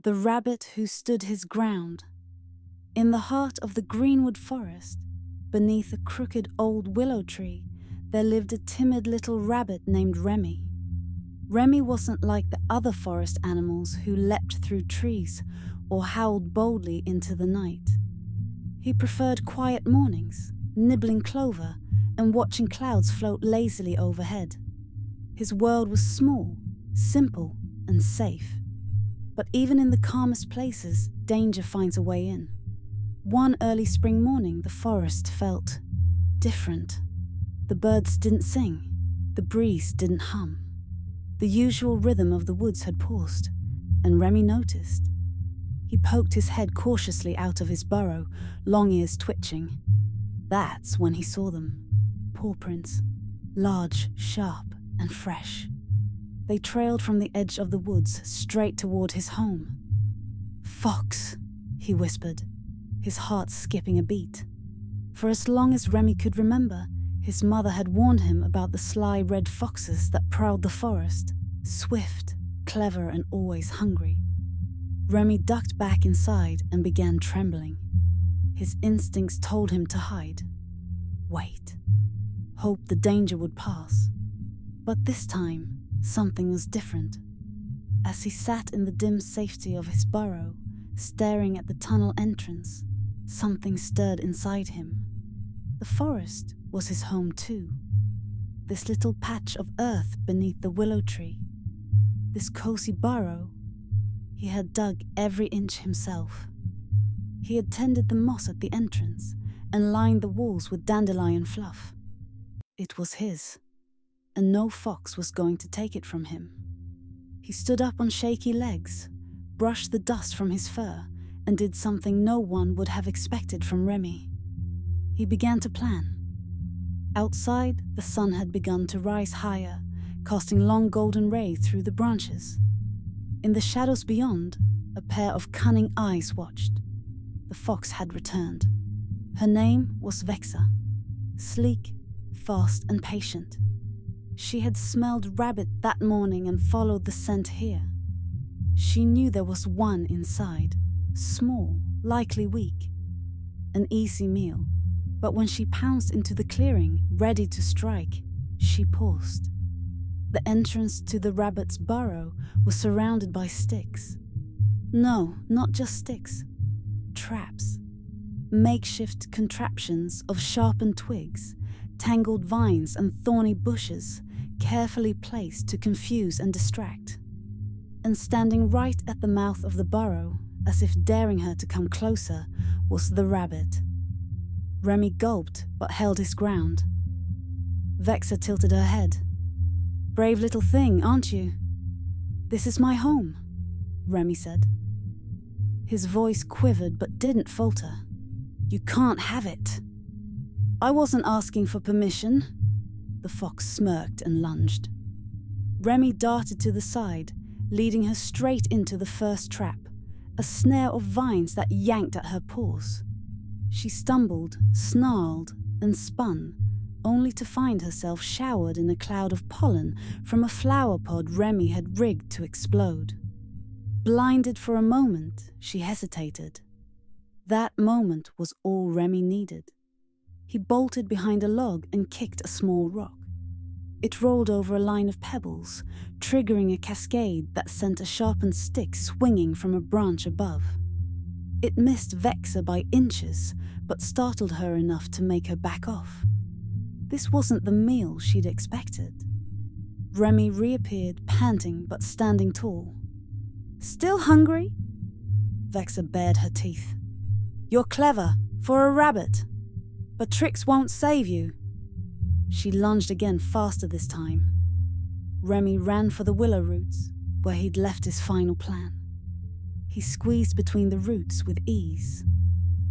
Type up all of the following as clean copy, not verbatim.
The rabbit who stood his ground. In the heart of the greenwood forest, beneath a crooked old willow tree, there lived a timid little rabbit named Remy. Remy wasn't like the other forest animals who leapt through trees or howled boldly into the night. He preferred quiet mornings, nibbling clover, and watching clouds float lazily overhead. His world was small, simple, and safe. But even in the calmest places, danger finds a way in. One early spring morning, the forest felt different. The birds didn't sing. The breeze didn't hum. The usual rhythm of the woods had paused, and Remy noticed. He poked his head cautiously out of his burrow, long ears twitching. That's when he saw them. Paw prints, large, sharp, and fresh. They trailed from the edge of the woods straight toward his home. "Fox," he whispered, his heart skipping a beat. For as long as Remy could remember, his mother had warned him about the sly red foxes that prowled the forest, swift, clever, and always hungry. Remy ducked back inside and began trembling. His instincts told him to hide. Wait. Hope the danger would pass. But this time, something was different. As he sat in the dim safety of his burrow, staring at the tunnel entrance, something stirred inside him. The forest was his home too. This little patch of earth beneath the willow tree. This cozy burrow. He had dug every inch himself. He had tended the moss at the entrance and lined the walls with dandelion fluff. It was his, and no fox was going to take it from him. He stood up on shaky legs, brushed the dust from his fur, and did something no one would have expected from Remy. He began to plan. Outside, the sun had begun to rise higher, casting long golden rays through the branches. In the shadows beyond, a pair of cunning eyes watched. The fox had returned. Her name was Vexa, sleek, fast, and patient. She had smelled rabbit that morning and followed the scent here. She knew there was one inside, small, likely weak. An easy meal, but when she pounced into the clearing, ready to strike, she paused. The entrance to the rabbit's burrow was surrounded by sticks. No, not just sticks. Traps. Makeshift contraptions of sharpened twigs, tangled vines and thorny bushes, carefully placed to confuse and distract. And standing right at the mouth of the burrow, as if daring her to come closer, was the rabbit. Remy gulped but held his ground. Vexa tilted her head. "Brave little thing, aren't you?" "This is my home," Remy said. His voice quivered but didn't falter. "You can't have it." "I wasn't asking for permission." The fox smirked and lunged. Remy darted to the side, leading her straight into the first trap, a snare of vines that yanked at her paws. She stumbled, snarled, and spun, only to find herself showered in a cloud of pollen from a flower pod Remy had rigged to explode. Blinded for a moment, she hesitated. That moment was all Remy needed. He bolted behind a log and kicked a small rock. It rolled over a line of pebbles, triggering a cascade that sent a sharpened stick swinging from a branch above. It missed Vexa by inches, but startled her enough to make her back off. This wasn't the meal she'd expected. Remy reappeared, panting but standing tall. "Still hungry?" Vexa bared her teeth. "You're clever, for a rabbit. But tricks won't save you." She lunged again, faster this time. Remy ran for the willow roots, where he'd left his final plan. He squeezed between the roots with ease.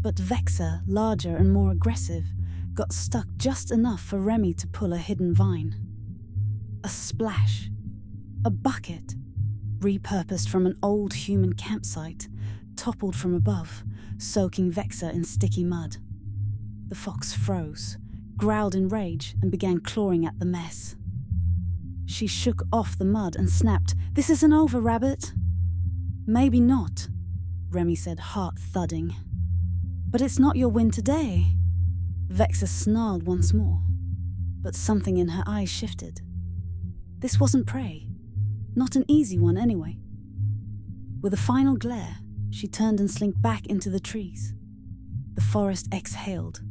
But Vexa, larger and more aggressive, got stuck just enough for Remy to pull a hidden vine. A splash. A bucket, repurposed from an old human campsite, toppled from above, soaking Vexa in sticky mud. The fox froze, growled in rage, and began clawing at the mess. She shook off the mud and snapped, "This isn't over, rabbit." Maybe not, Remy said, heart thudding. But it's not your win today. Vexa snarled once more, but something in her eyes shifted. This wasn't prey. Not an easy one, anyway. With a final glare, she turned and slinked back into the trees. The forest exhaled.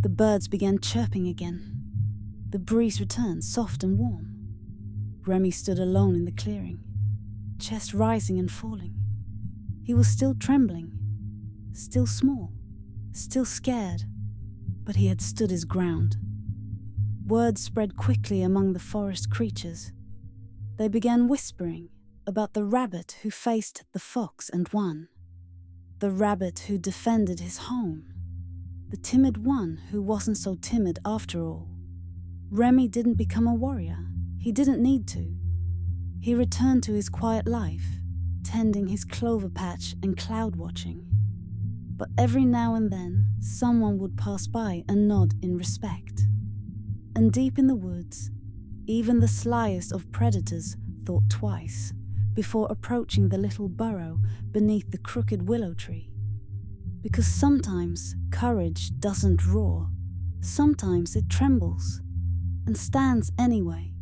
The birds began chirping again. The breeze returned, soft and warm. Remy stood alone in the clearing, chest rising and falling. He was still trembling, still small, still scared, but he had stood his ground. Word spread quickly among the forest creatures. They began whispering about the rabbit who faced the fox and won, the rabbit who defended his home, the timid one who wasn't so timid after all. Remy didn't become a warrior. He didn't need to. He returned to his quiet life, tending his clover patch and cloud watching. But every now and then, someone would pass by and nod in respect. And deep in the woods, even the slyest of predators thought twice before approaching the little burrow beneath the crooked willow tree. Because sometimes courage doesn't roar, sometimes it trembles and stands anyway.